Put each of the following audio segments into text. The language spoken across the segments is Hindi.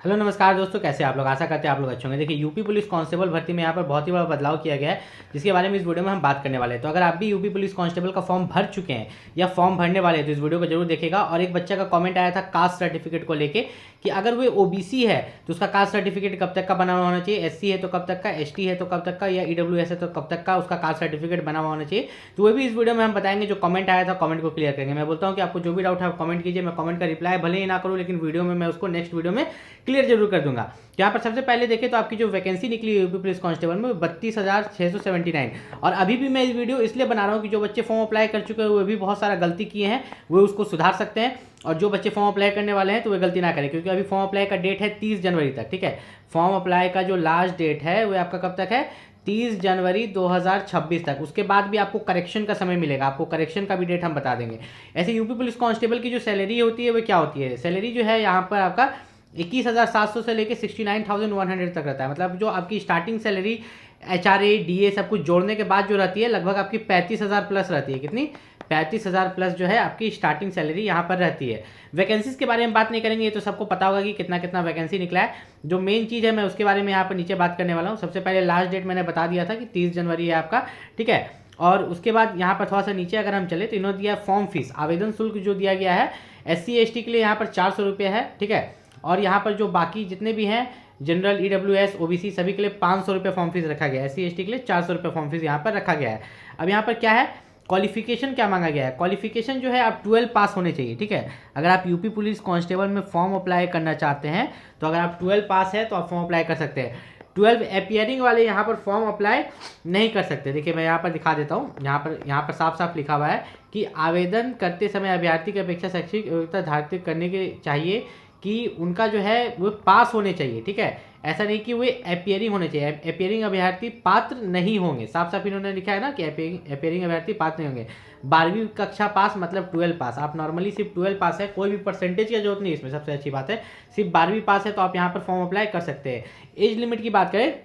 हेलो नमस्कार दोस्तों, कैसे आप लोग। आशा करते हैं आप लोग अच्छे होंगे। देखिए, यूपी पुलिस कांस्टेबल भर्ती में यहाँ पर बहुत ही बड़ा बदलाव किया गया है, जिसके बारे में इस वीडियो में हम बात करने वाले हैं। तो अगर आप भी यूपी पुलिस कांस्टेबल का फॉर्म भर चुके हैं या फॉर्म भरने वाले हैं तो इस वीडियो को जरूर देखिएगा। और एक बच्चा का कमेंट आया था कास्ट सर्टिफिकेट को लेके कि अगर वो ओबीसी है तो उसका कास्ट सर्टिफिकेट कब तक का बना हुआ होना चाहिए, एससी है तो कब तक का, एसटी है तो कब तक का, या ईडब्ल्यूएस है तो कब तक का उसका कास्ट सर्टिफिकेट बना हुआ होना चाहिए। तो वो भी इस वीडियो में हम बताएंगे। जो कमेंट आया था कमेंट को क्लियर करेंगे। मैं बोलता हूँ कि आपको जो भी डाउट है आप कमेंट कीजिए, मैं कमेंट का रिप्लाई भले ही ना करूँ लेकिन वीडियो में मैं उसको नेक्स्ट वीडियो में क्लियर जरूर कर दूंगा। यहाँ पर सबसे पहले देखें तो आपकी जो वैकेंसी निकली है यूपी पुलिस कांस्टेबल में 32,679। और अभी भी मैं इस वीडियो इसलिए बना रहा हूँ कि जो बच्चे फॉर्म अप्लाई कर चुके हैं वो भी बहुत सारा गलती किए हैं, वो उसको सुधार सकते हैं। और जो बच्चे फॉर्म अप्लाई करने वाले हैं तो वे गलती ना करें, क्योंकि अभी फॉर्म अप्लाई का डेट है 30 जनवरी तक। ठीक है, फॉर्म अप्लाई का जो लास्ट डेट है वो आपका कब तक है, 30 जनवरी 2026 तक। उसके बाद भी आपको करेक्शन का समय मिलेगा, आपको करेक्शन का भी डेट हम बता देंगे। ऐसे यूपी पुलिस कांस्टेबल की जो सैलरी होती है वो क्या होती है, सैलरी जो है यहाँ पर आपका 21,700 से लेके 69,100 तक रहता है। मतलब जो आपकी स्टार्टिंग सैलरी एचआरए डीए सब कुछ जोड़ने के बाद जो रहती है लगभग आपकी 35,000 प्लस रहती है। कितनी, 35,000 प्लस जो है आपकी स्टार्टिंग सैलरी यहाँ पर रहती है। वैकेंसीज के बारे में बात नहीं करेंगे, ये तो सबको पता होगा कि कितना कितना वैकेंसी निकला है। जो मेन चीज़ है मैं उसके बारे में यहाँ पर नीचे बात करने वाला हूँ। सबसे पहले लास्ट डेट मैंने बता दिया था कि 30 जनवरी है आपका। ठीक है, और उसके बाद यहाँ पर थोड़ा सा नीचे अगर हम चले तो इन्होंने दिया फॉर्म फीस, आवेदन शुल्क जो दिया गया है एससी एसटी के लिए यहाँ पर 400 रुपये है। ठीक है, और यहाँ पर जो बाकी जितने भी हैं जनरल ईडब्ल्यूएस ओबीसी सभी के लिए 500 रुपये फॉर्म फीस रखा गया है। एससी एसटी के लिए 400 रुपये फॉर्म फीस यहाँ पर रखा गया है। अब यहाँ पर क्या है, क्वालिफिकेशन क्या मांगा गया है, क्वालिफिकेशन जो है आप 12 पास होने चाहिए। ठीक है, अगर आप यूपी पुलिस कांस्टेबल में फॉर्म अप्लाई करना चाहते हैं तो अगर आप 12 पास है तो आप फॉर्म अप्लाई कर सकते हैं। 12 अपियरिंग वाले यहाँ पर फॉर्म अप्लाई नहीं कर सकते। देखिए मैं यहाँ पर दिखा देता हूँ, यहाँ पर साफ साफ लिखा हुआ है कि आवेदन करते समय अभ्यर्थी की अपेक्षा शैक्षिक योग्यता धारित करने के चाहिए कि उनका जो है वो पास होने चाहिए। ठीक है, ऐसा नहीं कि वे अपियरिंग होने चाहिए। अपियरिंग अभ्यर्थी पात्र नहीं होंगे, साफ साफ इन्होंने लिखा है ना कि अपियरिंग अभ्यर्थी पात्र नहीं होंगे। 12वीं कक्षा पास मतलब 12 पास। आप नॉर्मली सिर्फ 12 पास है, कोई भी परसेंटेज की जरूरत नहीं इसमें, सबसे अच्छी बात है। सिर्फ 12वीं पास है तो आप यहाँ पर फॉर्म अप्लाई कर सकते हैं। एज लिमिट की बात करें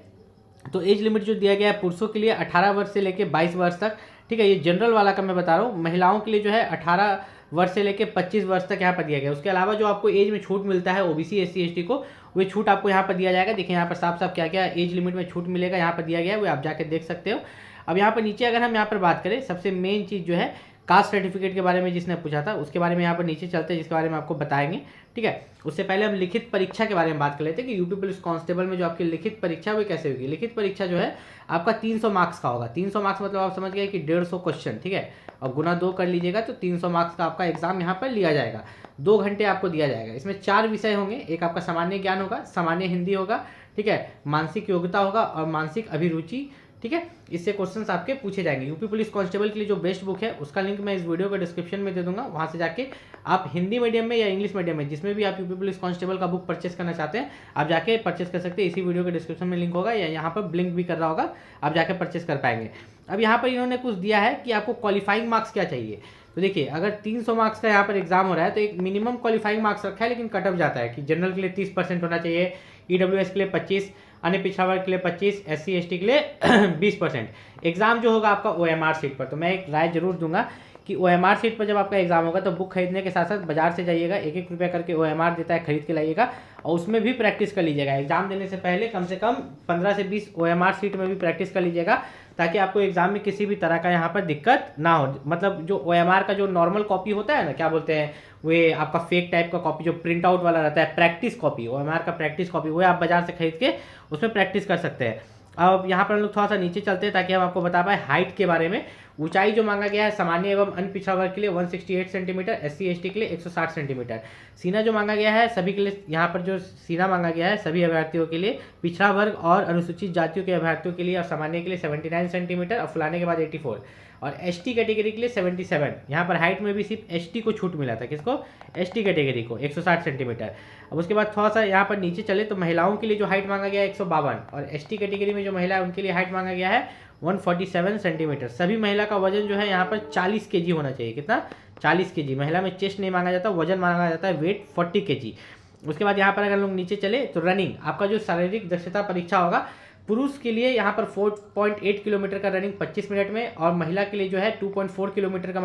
तो एज लिमिट जो दिया गया है पुरुषों के लिए 18 वर्ष से लेकर 22 वर्ष तक। ठीक है, ये जनरल वाला का मैं बता रहा हूँ। महिलाओं के लिए जो है 18 वर्ष से लेकर 25 वर्ष तक यहाँ पर दिया गया। उसके अलावा जो आपको एज में छूट मिलता है ओबीसी एससी एसटी को, वो छूट आपको यहाँ पर दिया जाएगा। देखिए यहाँ पर साफ साफ क्या क्या एज लिमिट में छूट मिलेगा यहाँ पर दिया गया है, वो आप जाकर देख सकते हो। अब यहाँ पर नीचे अगर हम यहाँ पर बात करें, सबसे मेन चीज़ जो है कास्ट सर्टिफिकेट के बारे में जिसने पूछा था उसके बारे में यहाँ पर नीचे चलते हैं, जिसके बारे में आपको बताएंगे। ठीक है, उससे पहले हम लिखित परीक्षा के बारे में बात कर लेते हैं कि यूपी पुलिस कांस्टेबल में जो आपकी लिखित परीक्षा वो कैसे होगी। लिखित परीक्षा जो है आपका 300 मार्क्स का होगा। 300 मार्क्स मतलब आप समझ गए कि 150 क्वेश्चन। ठीक है, और गुना 2 कर लीजिएगा तो 300 मार्क्स का आपका एग्जाम यहाँ पर लिया जाएगा। 2 घंटे आपको दिया जाएगा। इसमें 4 विषय होंगे। एक आपका सामान्य ज्ञान होगा, सामान्य हिंदी होगा, ठीक है, मानसिक योग्यता होगा और मानसिक अभिरुचि। ठीक है, इससे क्वेश्चंस आपके पूछे जाएंगे। यूपी पुलिस कांस्टेबल के लिए जो बेस्ट बुक है उसका लिंक मैं इस वीडियो के डिस्क्रिप्शन में दे दूंगा। वहां से जाके आप हिंदी मीडियम में या इंग्लिश मीडियम में जिसमें भी आप यूपी पुलिस कांस्टेबल का बुक परचेस करना चाहते हैं आप जाके परचेस कर सकते हैं। इसी वीडियो के डिस्क्रिप्शन में लिंक होगा या यहाँ पर ब्लिंक भी कर रहा होगा, आप जाके परचेस कर पाएंगे। अब यहाँ पर इन्होंने कुछ दिया है कि आपको क्वालिफाइंग मार्क्स क्या चाहिए। तो देखिए अगर 300 मार्क्स का यहाँ पर एग्जाम हो रहा है तो एक मिनिमम क्वालिफाइंग मार्क्स रखा है, लेकिन कट ऑफ जाता है कि जनरल के लिए 30% होना चाहिए, ईडब्ल्यूएस के लिए 25, अन्य पिछड़ा वर्ग के लिए 25, एससी एसटी के लिए 20%। एग्जाम जो होगा आपका ओएमआर सीट पर। तो मैं एक राय जरूर दूंगा कि ओएमआर सीट पर जब आपका एग्जाम होगा तो बुक खरीदने के साथ साथ बाजार से जाइएगा, 1-1 रुपया करके ओएमआर देता है, खरीद के लाइएगा और उसमें भी प्रैक्टिस कर लीजिएगा। एग्जाम देने से पहले कम से कम 15 से 20 ओएमआर सीट में भी प्रैक्टिस कर लीजिएगा, ताकि आपको एग्जाम में किसी भी तरह का यहाँ पर दिक्कत ना हो। मतलब जो ओएमआर का जो नॉर्मल कॉपी होता है ना, क्या बोलते हैं, वे आपका फेक टाइप का कॉपी जो प्रिंट आउट वाला रहता है, प्रैक्टिस कॉपी, ओएमआर का प्रैक्टिस कॉपी, वो आप बाजार से खरीद के उसमें प्रैक्टिस कर सकते हैं। अब यहाँ पर हम लोग थोड़ा सा नीचे चलते हैं ताकि हम आपको बता पाए हाइट के बारे में। ऊंचाई जो मांगा गया है सामान्य एवं अन्य पिछड़ा वर्ग के लिए 168 सेंटीमीटर, एससी एसटी के लिए 160 सेंटीमीटर। सीना जो मांगा गया है सभी के लिए, यहाँ पर जो सीना मांगा गया है सभी अभ्यर्थियों के लिए, पिछड़ा वर्ग और अनुसूचित जातियों के अभ्यर्थियों के लिए और सामान्य के लिए 79 सेंटीमीटर और फुलाने के बाद 84, और एसटी कैटेगरी के लिए 77। यहाँ पर हाइट में भी सिर्फ एसटी को छूट मिला था, किसको, एसटी कैटेगरी को 160 सेंटीमीटर। अब उसके बाद थोड़ा सा यहाँ पर नीचे चले तो महिलाओं के लिए जो हाइट मांगा गया है 152, और एसटी कैटेगरी में जो महिला है उनके लिए हाइट मांगा गया है 147 सेंटीमीटर। सभी महिला का वजन जो है यहाँ पर 40 केजी होना चाहिए। कितना, 40 केजी। महिला में चेस्ट नहीं मांगा जाता, वजन मांगा जाता है वेट 40 केजी। उसके बाद यहाँ पर अगर लोग नीचे चले तो रनिंग, आपका जो शारीरिक दक्षता परीक्षा होगा पुरुष के लिए यहाँ पर 4.8 किलोमीटर का रनिंग 25 मिनट में, और महिला के लिए जो है 2.4 किलोमीटर का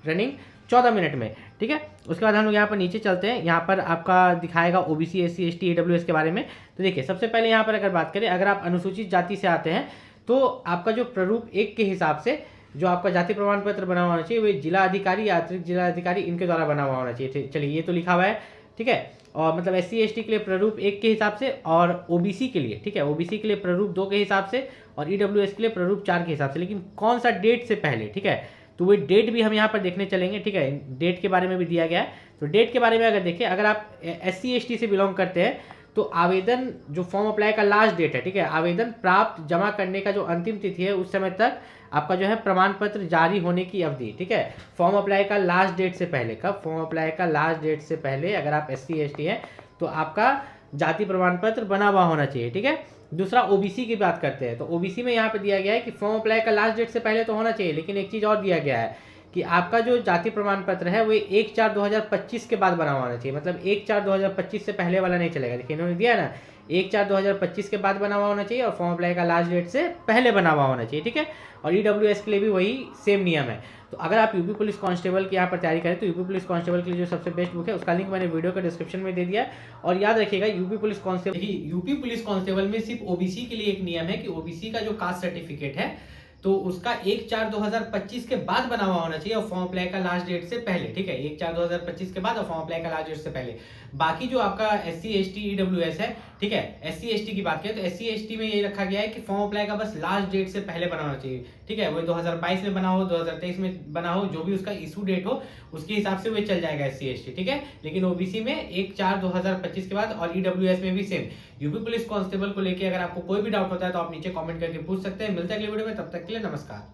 रनिंग 14 मिनट में। ठीक है, उसके बाद हम लोग यहाँ पर नीचे चलते हैं। यहाँ पर आपका दिखाएगा ओबीसी, एससी, एसटी, ईडब्ल्यूएस के बारे में। तो देखिए, सबसे पहले यहाँ पर अगर बात करें, अगर आप अनुसूचित जाति से आते हैं तो आपका जो प्रारूप 1 के हिसाब से जो आपका जाति प्रमाण पत्र बना हुआ होना चाहिए, वो जिला अधिकारी या अतिरिक्त जिला अधिकारी इनके द्वारा बना हुआ होना चाहिए। चलिए, ये तो लिखा हुआ है। ठीक है, और मतलब एससी एसटी के लिए प्रारूप 1 के हिसाब से, और ओबीसी के लिए, ठीक है, ओबीसी के लिए प्रारूप 2 के हिसाब से, और ईडब्ल्यूएस के लिए प्रारूप 4 के हिसाब से। लेकिन कौन सा डेट से पहले, ठीक है, तो वो डेट भी हम यहाँ पर देखने चलेंगे। ठीक है, डेट के बारे में भी दिया गया है। तो डेट के बारे में अगर देखें, अगर आप एससी एसटी से बिलोंग करते हैं तो आवेदन जो फॉर्म अप्लाई का लास्ट डेट है, ठीक है, आवेदन प्राप्त जमा करने का जो अंतिम तिथि है, उस समय तक आपका जो है प्रमाण पत्र जारी होने की अवधि, ठीक है, फॉर्म अप्लाई का लास्ट डेट से पहले, कब, फॉर्म अप्लाई का लास्ट डेट से पहले अगर आप एससी एसटी हैं तो आपका जाति प्रमाण पत्र बना हुआ होना चाहिए। ठीक है, दूसरा ओबीसी की बात करते हैं। तो ओबीसी में यहाँ पे दिया गया है कि फॉर्म अप्लाई का लास्ट डेट से पहले तो होना चाहिए, लेकिन एक चीज़ और दिया गया है कि आपका जो जाति प्रमाण पत्र है वो 1/4/2025 के बाद बना हुआ होना चाहिए। मतलब 1/4/2025 से पहले वाला नहीं चलेगा। देखिए, इन्होंने दिया ना 1/4/2025 के बाद बना हुआ होना चाहिए, और फॉर्म अप्लाई का लास्ट डेट से पहले बना हुआ होना चाहिए। ठीक है, और ईडब्ल्यूएस के लिए भी वही सेम नियम है। तो अगर आप यूपी पुलिस कांस्टेबल की यहाँ पर तैयारी करें तो यूपी पुलिस कांस्टेबल के लिए जो सबसे बेस्ट बुक है उसका लिंक मैंने वीडियो के डिस्क्रिप्शन में दे दिया है। और याद रखिएगा, यूपी पुलिस कांस्टेबल में सिर्फ ओबीसी के लिए एक नियम है कि ओबीसी का जो कास्ट सर्टिफिकेट है तो उसका 1/4/2025 के बाद बना हुआ होना चाहिए, और फॉर्म अप्लाई का लास्ट डेट से पहले। ठीक है, 1/4/2025 के बाद और फॉर्म अप्लाई का लास्ट डेट से पहले। बाकी जो आपका एससी एसटी ईडब्ल्यूएस है, ठीक है, एससी एसटी की बात करें तो एससी एसटी में ये रखा गया है कि फॉर्म अप्लाई का बस लास्ट डेट से पहले बना होना चाहिए। ठीक है, वो 2022 में बना हो, 2023 में बना हो, जो भी उसका इशू डेट हो उसके हिसाब से वो चल जाएगा एससी एसटी। ठीक है, लेकिन ओबीसी में 1/4/2025 के बाद, और ईडब्ल्यूएस में भी सेम। यूपी पुलिस कांस्टेबल को लेकर अगर आपको कोई भी डाउट होता है तो आप नीचे कमेंट करके पूछ सकते हैं। मिलते हैं अगले वीडियो में, तब तक के लिए नमस्कार।